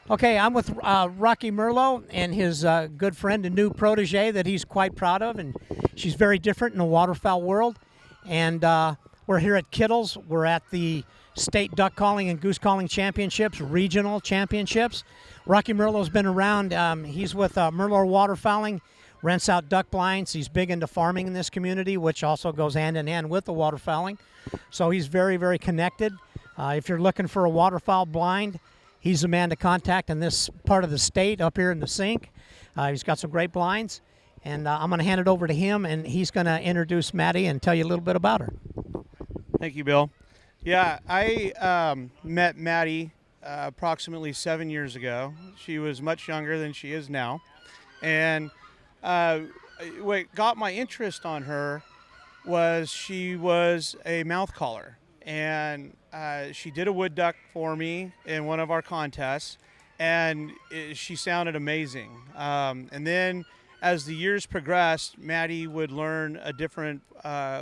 Okay, I'm with Rocque Merlo and his good friend and new protege that he's quite proud of, and she's very different in the waterfowl world. And we're here at Kittles. We're at the State Duck Calling and Goose Calling Championships, Regional Championships. Rocque Merlo's been around. He's with Merlo Waterfowling, rents out duck blinds. He's big into farming in this community, which also goes hand in hand with the waterfowling. So he's very, very connected. If you're looking for a waterfowl blind, he's the man to contact in this part of the state up here in the sink. He's got some great blinds, and I'm going to hand it over to him, and he's going to introduce Maddie and tell you a little bit about her. Thank you, Bill. Yeah, I met Maddie approximately 7 years ago. She was much younger than she is now. And what got my interest on her was she was a mouth caller. And she did a wood duck for me in one of our contests, and she sounded amazing. And then as the years progressed, Maddie would learn a different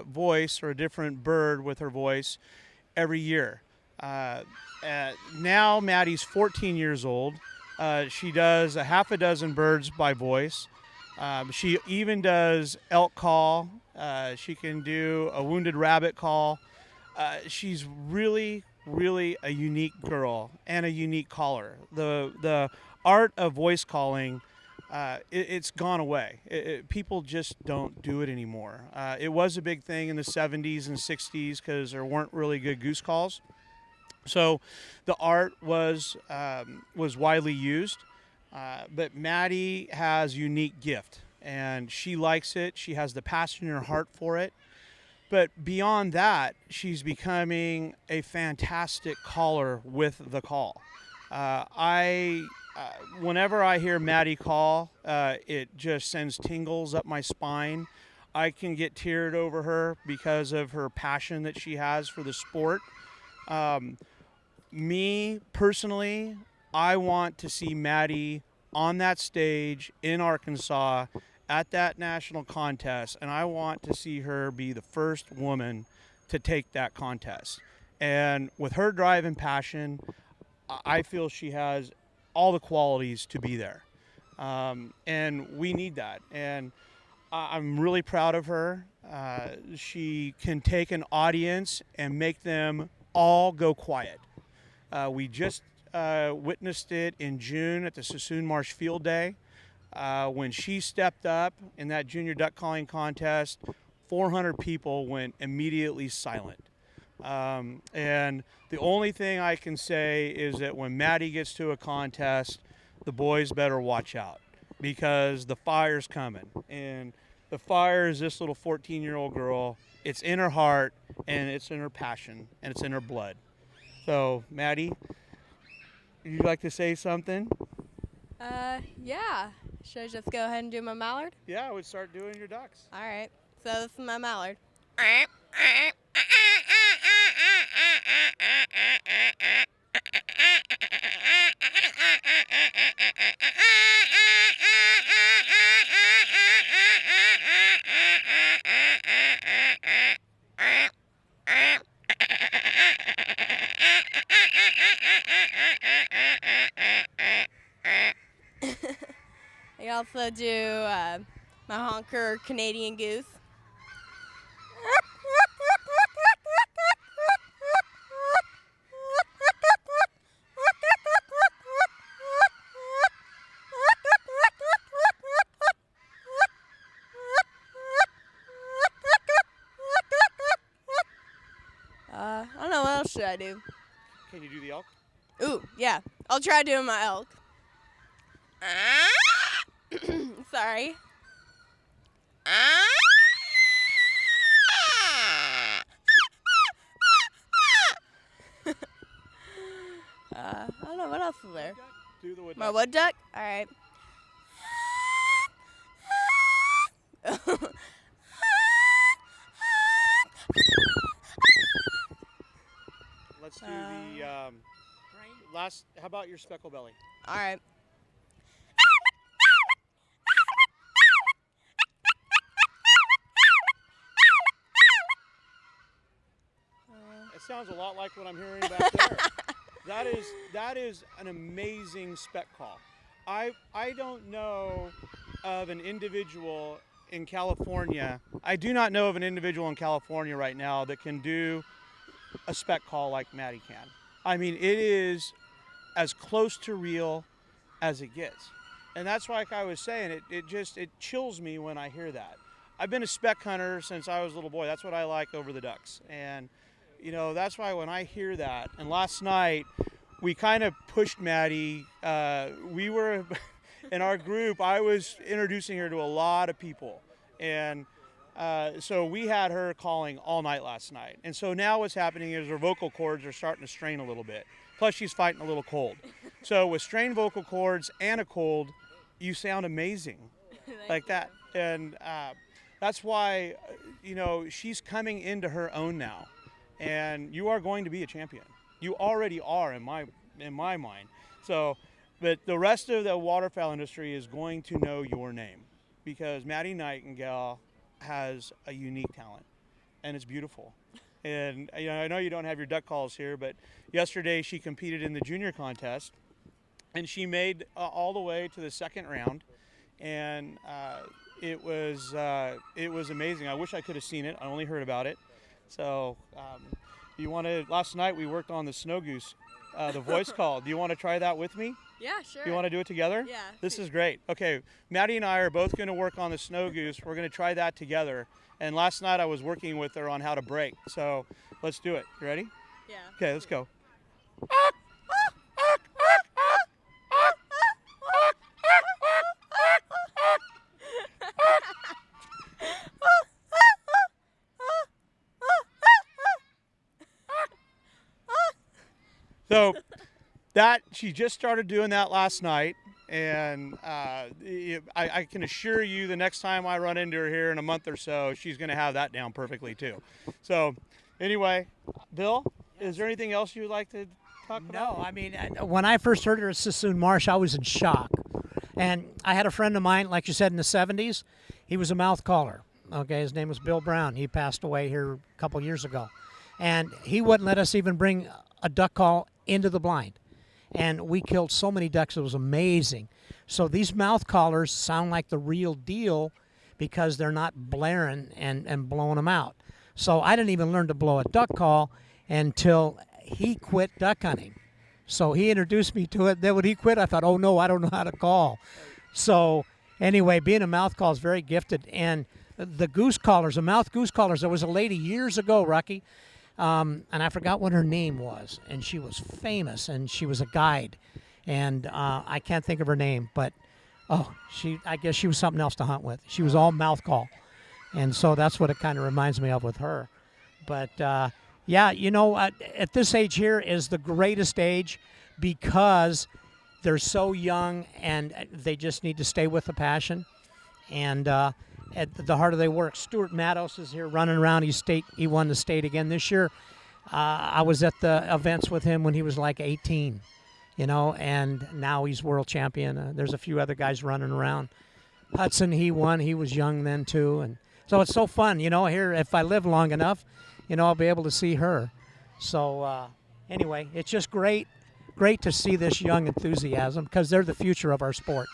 voice or a different bird with her voice every year. Now Maddie's 14 years old. She does a half a dozen birds by voice. She even does elk call. She can do a wounded rabbit call. She's really, really a unique girl and a unique caller. The art of voice calling, it's gone away. People just don't do it anymore. It was a big thing in the 70s and 60s because there weren't really good goose calls. So the art was widely used, but Maddie has a unique gift, and she likes it. She has the passion in her heart for it. But beyond that, she's becoming a fantastic caller with the call. Whenever I hear Maddie call, it just sends tingles up my spine. I can get teared over her because of her passion that she has for the sport. Me, personally, I want to see Maddie on that stage in Arkansas at that national contest, and I want to see her be the first woman to take that contest. And with her drive and passion, I feel she has all the qualities to be there. And we need that. And I'm really proud of her. She can take an audience and make them all go quiet. We just witnessed it in June at the Sassoon Marsh Field Day. When she stepped up in that junior duck calling contest, 400 people went immediately silent. And the only thing I can say is that when Maddie gets to a contest, the boys better watch out because the fire's coming. And the fire is this little 14-year-old girl. It's in her heart, and it's in her passion, and it's in her blood. So, Maddie, would you like to say something? Yeah. Should I just go ahead and do my mallard? Yeah, I would start doing your ducks. All right. So this is my mallard. I also do my honker Canadian goose. I don't know, what else should I do? Can you do the elk? Ooh, yeah. I'll try doing my elk. Sorry. I don't know, what else is there? Do the wood My duck. wood duck? All right. Let's do the last. How about your speckle belly? All right. It sounds a lot like what I'm hearing back there. That is an amazing spec call. I don't know of an individual in California. I do not know of an individual in California right now that can do a spec call like Maddie can. I mean, it is as close to real as it gets. And that's why, like I was saying, it chills me when I hear that. I've been a spec hunter since I was a little boy. That's what I like over the ducks. And, you know, that's why when I hear that, and last night we kind of pushed Maddie. We were, in our group, I was introducing her to a lot of people. And so we had her calling all night last night. And so now what's happening is her vocal cords are starting to strain a little bit. Plus she's fighting a little cold. So with strained vocal cords and a cold, you sound amazing like that. And that's why, you know, she's coming into her own now. And you are going to be a champion. You already are in my mind. So, but the rest of the waterfowl industry is going to know your name because Maddie Nightingale has a unique talent, and it's beautiful. And you know, I know you don't have your duck calls here, but yesterday she competed in the junior contest, and she made all the way to the second round, and it was amazing. I wish I could have seen it. I only heard about it. So you want to? Last night we worked on the snow goose, the voice call. Do you want to try that with me? Yeah, sure. You want to do it together? Yeah. This is great. Okay, Maddie and I are both going to work on the snow goose. We're going to try that together. And last night I was working with her on how to break. So let's do it. You ready? Yeah. Okay, let's go. So that she just started doing that last night, and I can assure you the next time I run into her here in a month or so, she's going to have that down perfectly too. So anyway, Bill, is there anything else you'd like to talk about? No, I mean, when I first heard her at Sassoon Marsh, I was in shock. And I had a friend of mine, like you said, in the 70s. He was a mouth caller. Okay, his name was Bill Brown. He passed away here a couple years ago. And he wouldn't let us even bring a duck call into the blind. And we killed so many ducks, it was amazing. So these mouth callers sound like the real deal because they're not blaring and blowing them out. So I didn't even learn to blow a duck call until he quit duck hunting. So he introduced me to it. Then when he quit, I thought, oh no, I don't know how to call. So anyway, being a mouth call is very gifted. And the goose callers, the mouth goose callers, there was a lady years ago, Rocque, and I forgot what her name was, and she was famous, and she was a guide, and I can't think of her name, but I guess she was something else to hunt with. She was all mouth call, and so that's what it kind of reminds me of with her. But yeah, you know, at this age here is the greatest age because they're so young and they just need to stay with the passion, and at the harder they work. Stuart Mattos is here running around. He won the state again this year. I was at the events with him when he was like 18, you know, and now he's world champion. There's a few other guys running around. Hudson, he won. He was young then too, and so it's so fun, you know. Here, if I live long enough, you know, I'll be able to see her. So anyway, it's just great to see this young enthusiasm because they're the future of our sport.